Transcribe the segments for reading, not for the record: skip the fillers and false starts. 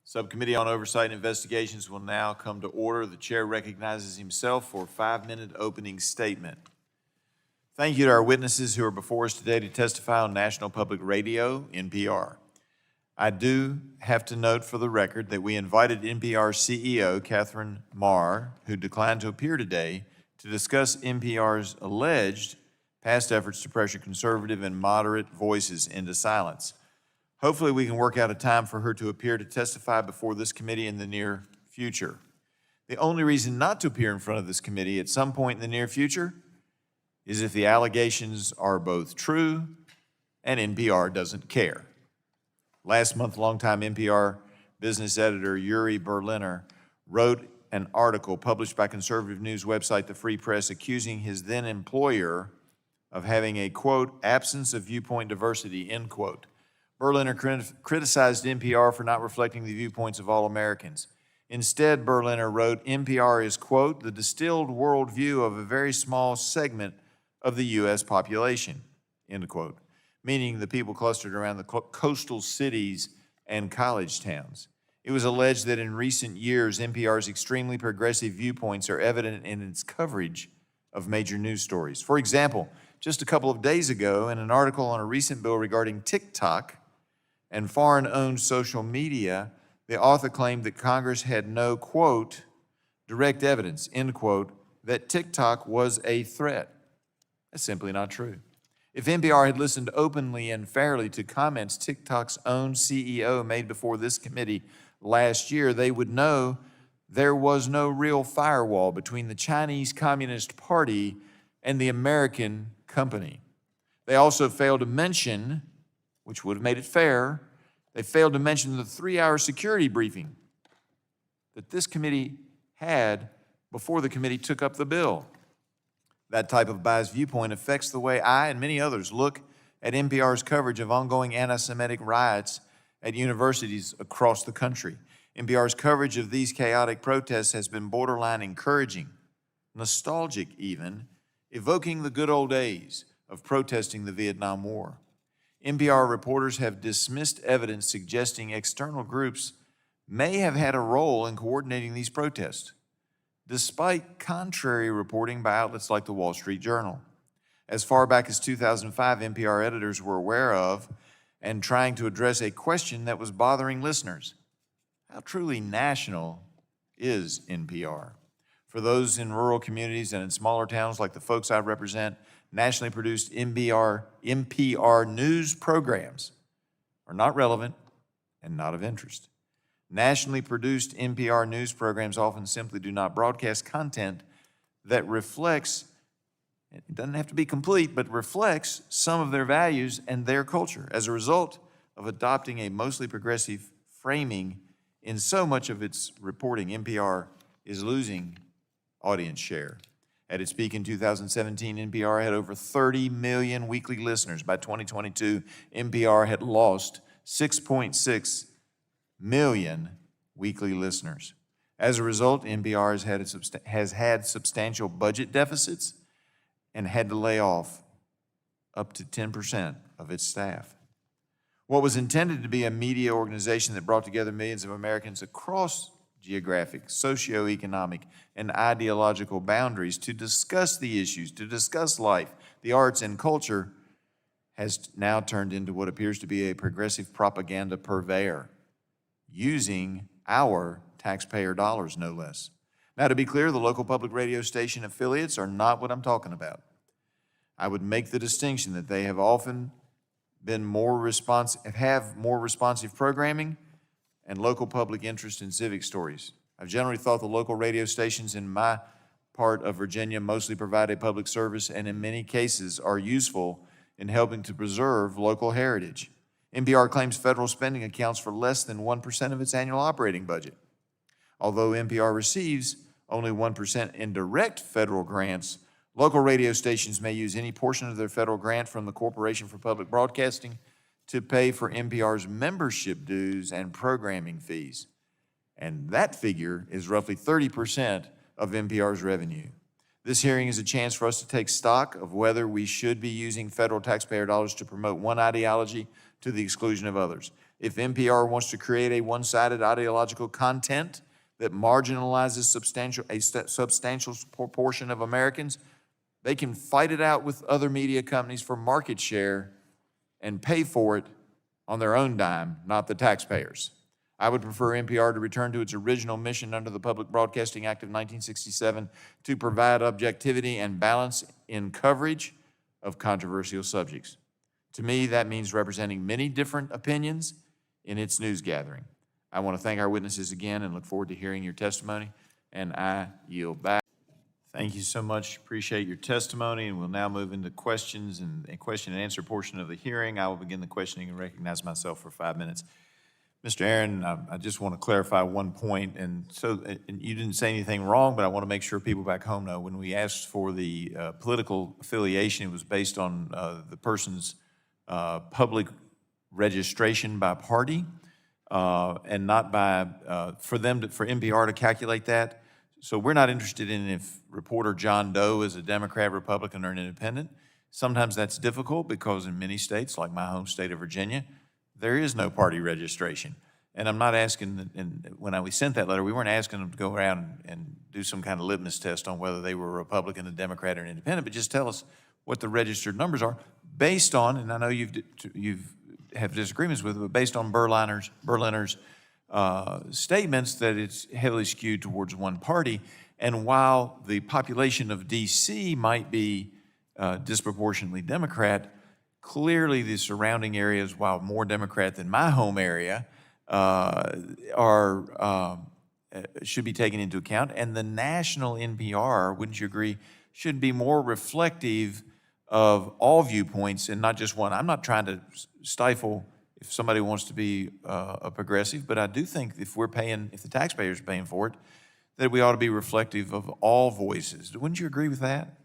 Subcommittee on Oversight and Investigations will now come to order. The chair recognizes himself for a 5-minute opening statement. Thank you to our witnesses who are before us today to testify on National Public Radio, NPR. I do have to note for the record that we invited NPR CEO Catherine Marr, who declined to appear today, to discuss NPR's alleged past efforts to pressure conservative and moderate voices into silence. Hopefully we can work out a time for her to appear to testify before this committee in the near future. The only reason not to appear in front of this committee at some point in the near future is if the allegations are both true and NPR doesn't care. Last month, longtime NPR business editor Yuri Berliner wrote an article published by conservative news website The Free Press accusing his then employer of having a, quote, absence of viewpoint diversity, end quote. Berliner criticized NPR for not reflecting the viewpoints of all Americans. Instead, Berliner wrote, NPR is, quote, the distilled worldview of a very small segment of the U.S. population, end quote, meaning the people clustered around the coastal cities and college towns. It was alleged that in recent years, NPR's extremely progressive viewpoints are evident in its coverage of major news stories. For example, just a couple of days ago, in an article on a recent bill regarding TikTok and foreign-owned social media, the author claimed that Congress had no, quote, direct evidence, end quote, that TikTok was a threat. That's simply not true. If NPR had listened openly and fairly to comments TikTok's own CEO made before this committee last year, they would know there was no real firewall between the Chinese Communist Party and the American company. They also failed to mention, which would have made it fair, they failed to mention the 3-hour security briefing that this committee had before the committee took up the bill. That type of biased viewpoint affects the way I and many others look at NPR's coverage of ongoing anti-Semitic riots at universities across the country. NPR's coverage of these chaotic protests has been borderline encouraging, nostalgic even, evoking the good old days of protesting the Vietnam War. NPR reporters have dismissed evidence suggesting external groups may have had a role in coordinating these protests, despite contrary reporting by outlets like the Wall Street Journal. As far back as 2005, NPR editors were aware of and trying to address a question that was bothering listeners. How truly national is NPR? For those in rural communities and in smaller towns like the folks I represent, nationally produced NPR news programs are not relevant and not of interest. Nationally produced NPR news programs often simply do not broadcast content that reflects, it doesn't have to be complete, but reflects some of their values and their culture. As a result of adopting a mostly progressive framing in so much of its reporting, NPR is losing audience share. At its peak in 2017, NPR had over 30 million weekly listeners. By 2022, NPR had lost 6.6 million weekly listeners. As a result, NPR has had substantial budget deficits and had to lay off up to 10% of its staff. What was intended to be a media organization that brought together millions of Americans across geographic, socioeconomic, and ideological boundaries to discuss the issues, to discuss life, the arts, and culture, has now turned into what appears to be a progressive propaganda purveyor, using our taxpayer dollars, no less. Now, to be clear, the local public radio station affiliates are not what I'm talking about. I would make the distinction that they have often been more responsive programming and local public interest in civic stories. I've generally thought the local radio stations in my part of Virginia mostly provide a public service and in many cases are useful in helping to preserve local heritage. NPR claims federal spending accounts for less than 1% of its annual operating budget. Although NPR receives only 1% in direct federal grants, local radio stations may use any portion of their federal grant from the Corporation for Public Broadcasting to pay for NPR's membership dues and programming fees. And that figure is roughly 30% of NPR's revenue. This hearing is a chance for us to take stock of whether we should be using federal taxpayer dollars to promote one ideology to the exclusion of others. If NPR wants to create a one-sided ideological content that marginalizes a substantial proportion of Americans, they can fight it out with other media companies for market share and pay for it on their own dime, not the taxpayers. I would prefer NPR to return to its original mission under the Public Broadcasting Act of 1967 to provide objectivity and balance in coverage of controversial subjects. To me, that means representing many different opinions in its news gathering. I want to thank our witnesses again and look forward to hearing your testimony, and I yield back. Thank you so much. Appreciate your testimony, and we'll now move into questions and a question and answer portion of the hearing. I will begin the questioning and recognize myself for 5 minutes. Mr. Aaron, I just want to clarify one point, and you didn't say anything wrong, but I want to make sure people back home know. When we asked for the political affiliation, it was based on the person's public registration by party, and not by for NPR to calculate that. So we're not interested in if reporter John Doe is a Democrat, Republican, or an independent. Sometimes that's difficult because in many states, like my home state of Virginia, there is no party registration. And I'm not asking, and when we sent that letter, we weren't asking them to go around and do some kind of litmus test on whether they were a Republican, a Democrat, or an independent, but just tell us what the registered numbers are based on, and I know you've have disagreements with it, but based on Berliner's statements that it's heavily skewed towards one party. And while the population of D.C. might be disproportionately Democrat, clearly the surrounding areas, while more Democrat than my home area, should be taken into account. And the national NPR, wouldn't you agree, should be more reflective of all viewpoints and not just one. I'm not trying to stifle if somebody wants to be a progressive, but I do think if the taxpayers are paying for it, that we ought to be reflective of all voices. Wouldn't you agree with that?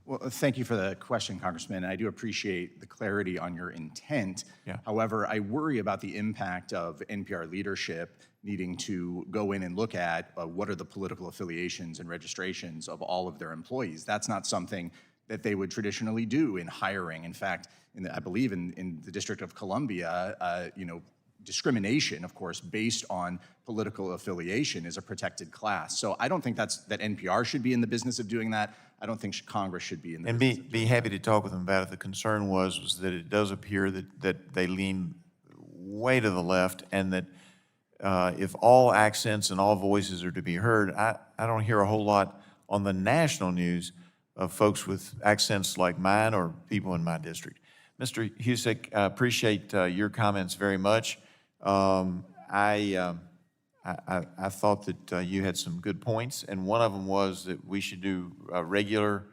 Well, thank you for the question, Congressman. I do appreciate the clarity on your intent. Yeah. However, I worry about the impact of NPR leadership needing to go in and look at what are the political affiliations and registrations of all of their employees. That's not something that they would traditionally do in hiring. In fact, I believe in the District of Columbia, discrimination, of course, based on political affiliation is a protected class. So I don't think that NPR should be in the business of doing that. I don't think Congress should be in the business of doing that. And be happy to talk with them about it. The concern was that it does appear that they lean way to the left, and that if all accents and all voices are to be heard, I don't hear a whole lot on the national news of folks with accents like mine or people in my district. Mr. Husick, I appreciate your comments very much. I thought that you had some good points, and one of them was that we should do a regular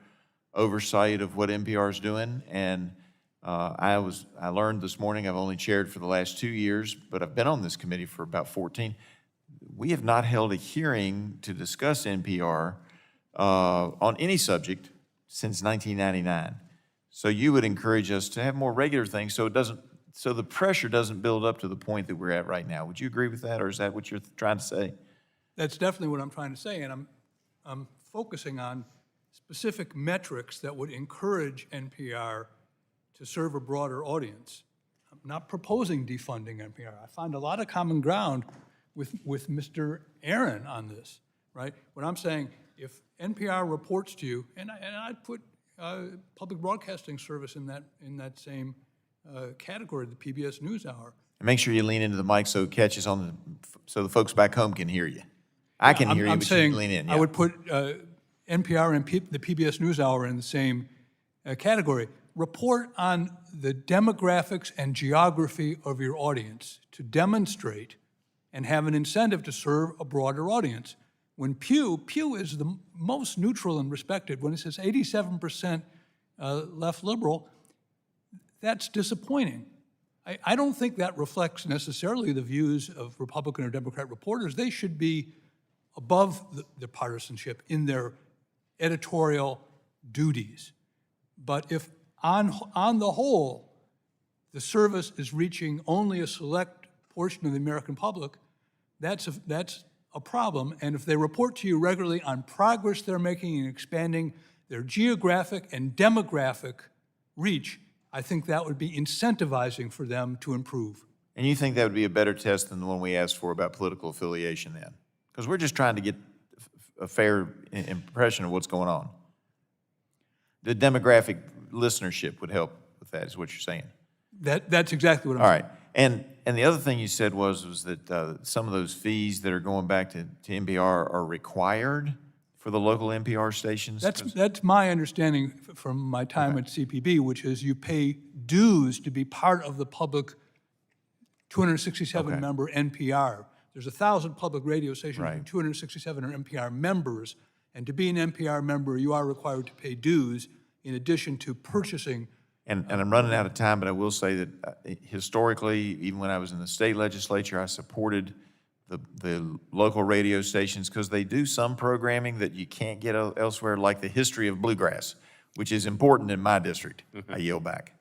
oversight of what NPR is doing. And I learned this morning, I've only chaired for the last 2 years, but I've been on this committee for about 14. We have not held a hearing to discuss NPR on any subject since 1999. So you would encourage us to have more regular things so the pressure doesn't build up to the point that we're at right now. Would you agree with that, or is that what you're trying to say? That's definitely what I'm trying to say, and I'm focusing on specific metrics that would encourage NPR to serve a broader audience. I'm not proposing defunding NPR. I find a lot of common ground with Mr. Aaron on this, right? What I'm saying, if NPR reports to you, and I'd put public broadcasting service in that same category, the PBS NewsHour. And make sure you lean into the mic so it catches so the folks back home can hear you. I can hear you, but you lean in. Yeah. I would put NPR and the PBS NewsHour in the same category. Report on the demographics and geography of your audience to demonstrate and have an incentive to serve a broader audience. When Pew is the most neutral and respected, when it says 87% left liberal, that's disappointing. I don't think that reflects necessarily the views of Republican or Democrat reporters. They should be above the partisanship in their editorial duties. But if on the whole, the service is reaching only a select portion of the American public, that's a problem. And if they report to you regularly on progress they're making in expanding their geographic and demographic reach, I think that would be incentivizing for them to improve. And you think that would be a better test than the one we asked for about political affiliation then? Because we're just trying to get a fair impression of what's going on. The demographic listenership would help with that, is what you're saying. That's exactly what I'm All saying. right. And the other thing you said was that some of those fees that are going back to NPR are required for the local NPR stations? That's my understanding from my time at CPB, which is you pay dues to be part of the public 267-member NPR. There's 1,000 public radio stations, and 267 are NPR members, and to be an NPR member, you are required to pay dues in addition to purchasing. And I'm running out of time, but I will say that historically, even when I was in the state legislature, I supported the local radio stations because they do some programming that you can't get elsewhere, like the history of bluegrass, which is important in my district. I yield back.